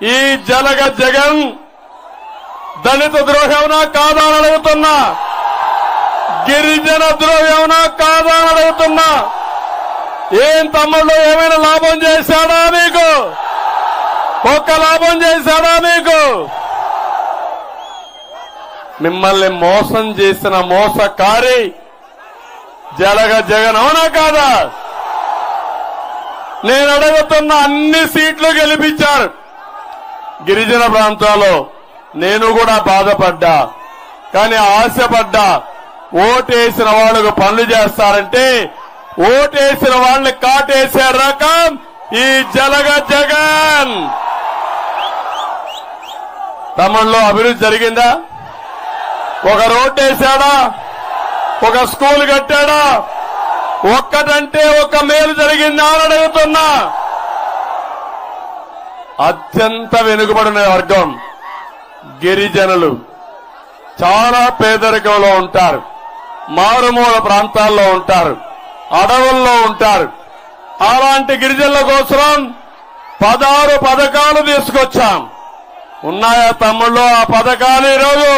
ఈ జగన్ దళిత ద్రోహేమనా కాదా అని అడుగుతున్నా, గిరిజన ద్రోహేమనా కాదా అని అడుగుతున్నా. ఏం తమ్ముళ్ళు ఏమైనా లాభం చేశాడా మీకు? ఒక్క లాభం చేశాడా మీకు? మిమ్మల్ని మోసం చేసిన మోసకారి జగన్ అవునా కాదా? నేను అడుగుతున్న అన్ని సీట్లు గెలిపించారు. గిరిజన ప్రాంతాల్లో నేను కూడా బాధపడ్డా, కానీ ఆశపడ్డా. ఓటేసిన వాళ్ళకు పనులు చేస్తారంటే ఓటేసిన వాళ్ళని కాటేసే రకం ఈ జగన్. తమిళలో అభివృద్ధి జరిగిందా? ఒక రోడ్డు వేశాడా? ఒక స్కూల్ కట్టాడా? ఒక్కటంటే ఒక మేలు జరిగిందా అని అడుగుతున్నా. అత్యంత వెనుకబడిన వర్గం గిరిజనులు చాలా పేదరికంలో ఉంటారు, మారుమూల ప్రాంతాల్లో ఉంటారు, అడవుల్లో ఉంటారు. అలాంటి గిరిజనుల కోసం 16 పథకాలు తీసుకొచ్చాం. ఉన్నాయా తమ్ముళ్ళు ఆ పథకాలు? ఈరోజు